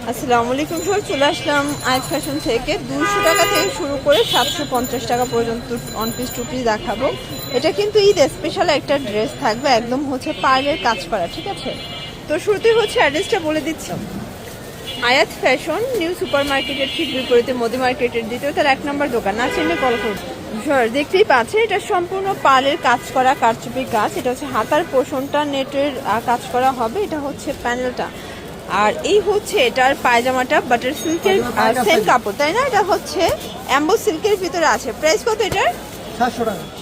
আসসালামু আলাইকুম সবাই, চলে আসলাম আয়াত ফ্যাশন থেকে। 200 টাকা থেকে শুরু করে 750 টাকা পর্যন্ত ওয়ান পিস টু পিস দেখাবো। এটা কিন্তু ঈদ স্পেশাল একটা ড্রেস থাকবে, একদম হচ্ছে পার্লের কাজ করা, ঠিক আছে। তো শুরুতেই হচ্ছে অ্যাড্রেসটা বলে দিচ্ছি। আয়াত ফ্যাশন নিউ সুপার মার্কেটের ঠিক বিপরীতে মোদি মার্কেটের দ্বিতীয় তার 1 নম্বর দোকান। না চিনলে কল করুন। দেখতেই পাচ্ছেন এটা সম্পূর্ণ পার্লের কাজ করা, কারচুপি কাজ। এটা হচ্ছে হাতার পোষণটা নেটের কাজ করা হবে, এটা হচ্ছে প্যানেলটা। আর এই হচ্ছে এটার পায়জামাটা বাটার সিল্কের সেম কাপড়, তাই না? এটা হচ্ছে অ্যাম্বো সিল্কের ভিতরে আছে। প্রাইস কত এটার?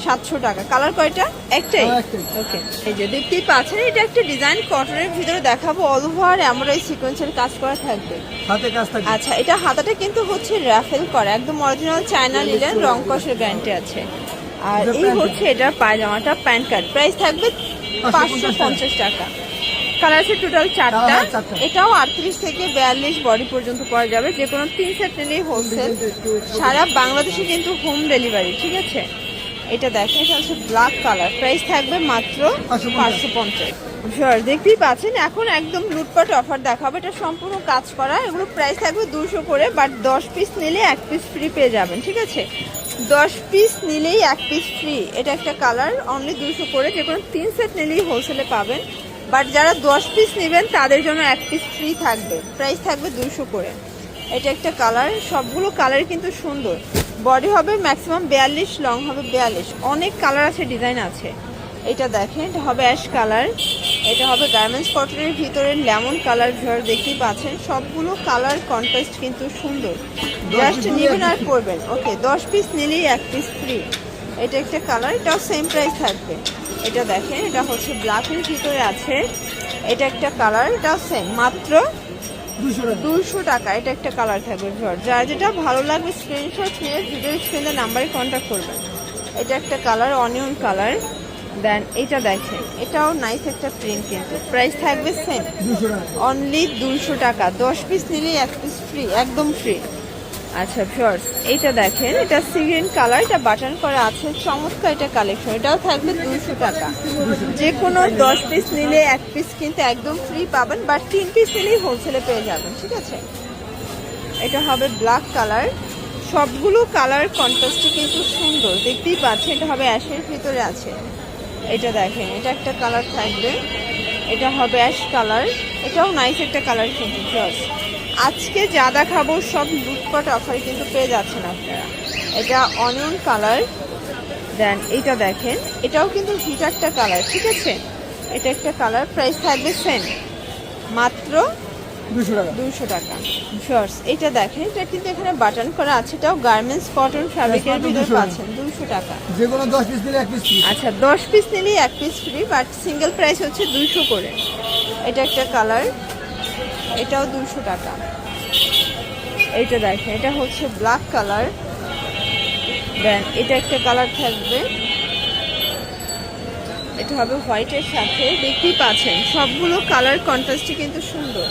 700 টাকা। কালার কয়টা? একটাই। ওকে, এই যে দেখতেই পাচ্ছেন এটা একটা ডিজাইন কটনের ভিতরে দেখাবো। অল ওভার এমব্রয়ডারি সিকোয়েন্সের কাজ করা থাকবে, হাতে কাজ থাকবে। আচ্ছা, এটা হাতাটা কিন্তু হচ্ছে রাফেল করা, একদম অরিজিনাল চায়না লিলেন, রং কষের গ্যারান্টি আছে। আর এই হচ্ছে এটার পায়জামাটা, প্যান্ট কাট। প্রাইস থাকবে 550 টাকা। কালার আছে টোটাল 4টা। এটাও 38 থেকে 42 বডি পর্যন্ত পাওয়া যাবে। যে কোনো 3 সেট নিলেই হোলসেল, সারা বাংলাদেশে কিন্তু হোম ডেলিভারি, ঠিক আছে। এটা দেখেন, এটা হচ্ছে ব্ল্যাক কালার। প্রাইস থাকবে মাত্র 550। দেখতেই পাচ্ছেন এখন একদম লুটপাট অফার দেখাবো। এটা সম্পূর্ণ কাজ করা, এগুলো প্রাইস থাকবে 200 করে, বাট 10 পিস নিলে 1 পিস ফ্রি পেয়ে যাবেন, ঠিক আছে। 10 পিস নিলেই 1 পিস ফ্রি। এটা একটা কালার, অনলি 200 করে। যে কোনো 3 সেট নিলেই হোলসেলে পাবেন, বাট যারা 10 পিস নেবেন তাদের জন্য 1 পিস ফ্রি থাকবে। প্রাইস থাকবে 200 করে। এটা একটা কালার, সবগুলো কালার কিন্তু সুন্দর। বডি হবে ম্যাক্সিমাম 42, লং হবে 42। অনেক কালার আছে, ডিজাইন আছে। এটা দেখেন, এটা হবে অ্যাশ কালার। এটা হবে গার্মেন্টস কটনের ভিতরে লেমন কালার। ঘর দেখতেই পাচ্ছেন, সবগুলো কালার কন্ট্রাস্ট কিন্তু সুন্দর। জাস্ট নেবেন আর পরবেন। ওকে, 10 পিস নিলেই 1 পিস ফ্রি। এটা একটা কালার, এটাও সেম প্রাইস থাকবে। এটা দেখেন, এটা হচ্ছে ব্ল্যাকের ভিতরে আছে। এটা একটা কালার, এটাও সেম, মাত্র 200 টাকা। এটা একটা কালার থাকবে। যার যেটা ভালো লাগবে স্ক্রিনশট নিয়ে ভিডিও স্ক্রিনে নাম্বারে কন্ট্যাক্ট করবেন। এটা একটা কালার, অনিয়ন কালার। দেন এটা দেখেন, এটাও নাইস একটা প্রিন্ট, কিন্তু প্রাইস থাকবে সেম, অনলি 200 টাকা। 10 পিস নিলেই 1 পিস ফ্রি, একদম ফ্রি। আচ্ছা ভিউয়ার্স, এইটা দেখেন, এটা সি গ্রিন কালার, এটা বাটন করা আছে, চমৎকার এটা কালেকশন। এটাও থাকবে 200 টাকা। যে কোনো 10 পিস নিলে 1 পিস কিন্তু একদম ফ্রি পাবেন, বাট 3 পিস নিলেই হোলসেলে পেয়ে যাবেন, ঠিক আছে। এটা হবে ব্ল্যাক কালার। সবগুলো কালার কন্ট্রাস্টে কিন্তু সুন্দর, দেখতেই পাচ্ছেন। এটা হবে অ্যাশের ভিতরে আছে। এটা দেখেন, এটা একটা কালার থাকবে। এটা হবে অ্যাশ কালার, এটাও নাইস একটা কালার কিন্তু। ভিউয়ার্স, আজকে যা দেখাবো সব লুটপাট অফারে কিন্তু পেয়ে যাচ্ছেন আপনারা। এটা অনিয়ন কালার। দেন এইটা দেখেন, এটাও কিন্তু হিট একটা কালার, ঠিক আছে। এটা একটা কালার, প্রাইস থাকবে সেম, মাত্র 200 টাকা। শর্টস, এটা দেখেন, এটা কিন্তু এখানে বাটন করা আছে। এটাও গার্মেন্টস কটন ফ্যাব্রিকের ভিতরে পাচ্ছেন, 200 টাকা। যে কোনো 10 পিস নিলে 1 পিস ফ্রি। আচ্ছা, 10 পিস নিলেই 1 piece free, but single price হচ্ছে 200 করে। এটা একটা কালার, এটাও 200 টাকা। এইটা দেখেন, এটা হচ্ছে ব্ল্যাক কালার। দেন এটা একটা কালার থাকবে, এটা হবে হোয়াইটের সাথে। দেখতেই পাচ্ছেন সবগুলো কালার কন্ট্রাস্টই কিন্তু সুন্দর।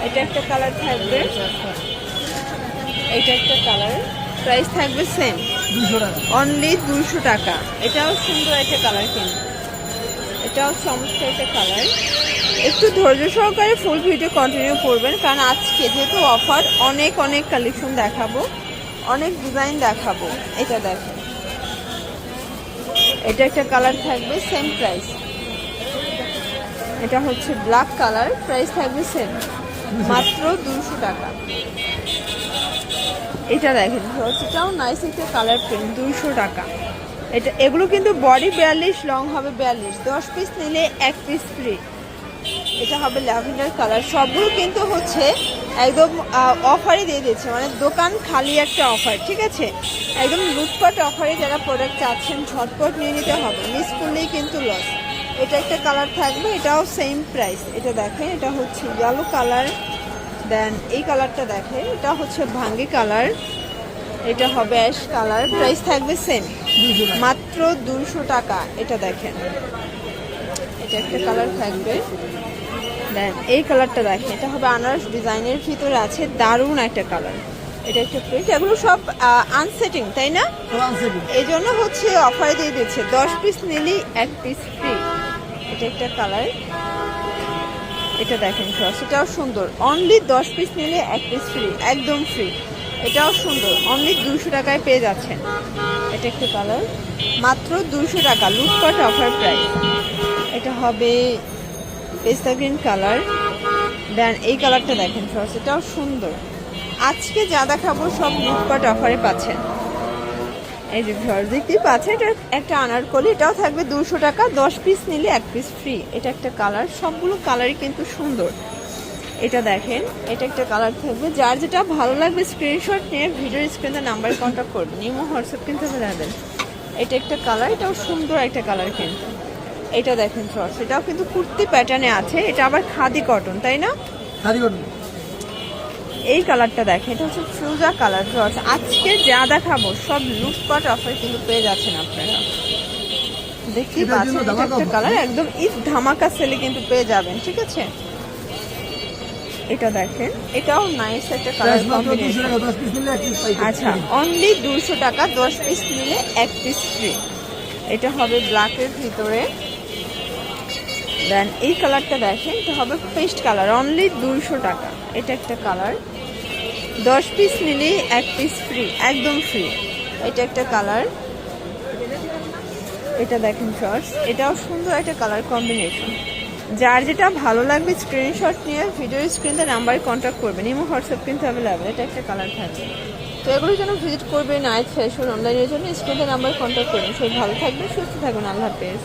এটা একটা কালার থাকবে, এটা একটা কালার। প্রাইস থাকবে সেম, 200 টাকা, অনলি 200 টাকা। এটাও সুন্দর একটা কালার, কিন্তু এটাও চমৎকার একটা কালার। একটু ধৈর্য সহকারে ফুল ভিডিও কন্টিনিউ করবেন, কারণ আজকে যেহেতু অফার, অনেক অনেক কালেকশন দেখাবো, অনেক ডিজাইন দেখাবো। এটা দেখেন, এটা একটা কালার থাকবে, সেম প্রাইস। এটা হচ্ছে ব্ল্যাক কালার, প্রাইস থাকবে সেম, মাত্র 200 টাকা। এটা দেখেন, এটাও নাইস একটা কালার প্রিন্ট, 200 টাকা। এটা এগুলো কিন্তু বডি 42, লং হবে 42। 10 পিস নিলে 1 পিস ফ্রি। এটা হবে ল্যাভেন্ডার কালার। সবগুলো কিন্তু হচ্ছে একদম অফারে দিয়ে দিচ্ছে, মানে দোকান খালি একটা অফার, ঠিক আছে। একদম লুটপাট অফারে যারা প্রোডাক্ট চাচ্ছেন ঝটপট নিয়ে নিতে হবে, মিস করলেই কিন্তু লস। এটা একটা কালার থাকবে, এটাও সেম প্রাইস। এটা দেখেন, এটা হচ্ছে ইয়েলো কালার। দেন এই কালারটা দেখেন, এটা হচ্ছে ভাঙ্গি কালার। এটা হবে অ্যাশ কালার, প্রাইস থাকবে সেম, মাত্র 200 টাকা। এটা দেখেন, এটা একটা কালার থাকবে। দেন এই কালারটা দেখেন, এটা হবে আনারস ডিজাইনের ভিতরে আছে, দারুণ একটা কালার। এটা একটা প্রিন্ট। এগুলো সব আনসেটিং, তাই না? এই জন্য হচ্ছে অফারে দিয়ে দিচ্ছে, 10 পিস নিলেই 1 পিস ফ্রি। এটা একটা কালার। এটা দেখেন ফ্রস, এটাও সুন্দর। অনলি 10 পিস নিলে 1 পিস ফ্রি, একদম ফ্রি। এটাও সুন্দর, অনলি 200 টাকায় পেয়ে যাচ্ছেন। এটা একটা কালার, মাত্র 200 টাকা, লুটপাট অফার প্রাইস। এটা হবে পেস্তা গ্রিন কালার। দেন এই কালারটা দেখেন ফ্রস, এটাও সুন্দর। আজকে যা দেখাবো সব লুটপাট অফারে পাচ্ছেন। এই যে ফ্রস দেখতেই পাচ্ছেন, এটা একটা আনারকলি, এটাও থাকবে 200 টাকা, 10 পিস নিলে 1 পিস ফ্রি। এটা একটা কালার, সবগুলো কালারই কিন্তু সুন্দর। এটা দেখেন, এটা একটা কালার থাকবে। যার যেটা ভালো লাগবে স্ক্রিনশট নিয়ে ভিডিওর স্ক্রিনে নাম্বার কন্ট্যাক্ট করবেন। ইমো হোয়াটসঅ্যাপ কিন্তু দেবেন। এটা একটা কালার, এটাও সুন্দর একটা কালার কিন্তু। এটা দেখেন ফ্রস, এটাও কিন্তু কুর্তি প্যাটার্নে আছে। এটা আবার খাদি কটন, তাই না? খাদি করুন। এই কালারটা দেখেন, এটা হচ্ছে ফ্রুজা কালার ফ্রস। আজকে যা দেখাবো সব লুটপাট অফার কিন্তু পেয়ে যাচ্ছেন আপনারা। দেখতেই এটার জন্য পাচ্ছেন, এটা ধামাকা একটা offer। কালার, একদম ঈদ ধামাকা সেলে কিন্তু পেয়ে যাবেন, ঠিক আছে? এটা দেখেন, এটাও নাইস একটা কালার প্রাইস মাত্র 200 কম্বিনেশন। টাকা, 10 পিস নিলে 1 পিস পাইকারি। আচ্ছা, অনলি 200 টাকা, 10 পিস নিলে 1 পিস ফ্রি। এটা হবে ব্ল্যাকের ভিতরে। দেন এই কালারটা দেখেন, এটা হবে পেস্ট কালার, অনলি 200 টাকা। এটা একটা কালার, 10 পিস নিলেই 1 পিস ফ্রি, একদম ফ্রি। এটা একটা কালার, এটা দেখেন শর্টস, এটাও সুন্দর একটা কালার কম্বিনেশন। যার যেটা ভালো লাগবে স্ক্রিনশট নিয়ে ভিডিওর স্ক্রিনে নাম্বারে কন্ট্যাক্ট করবেন। ইমো হোয়াটসঅ্যাপ কিন্তু অ্যাভেলেবেল। এটা একটা কালার থাকবে। তো এগুলোর জন্য ভিজিট করবেন আইজ ফ্যাশন অনলাইনের জন্য স্ক্রিনে নাম্বার কন্ট্যাক্ট করবেন। সবাই ভালো থাকবেন, সুস্থ থাকবেন, আল্লাহ হাফেজ।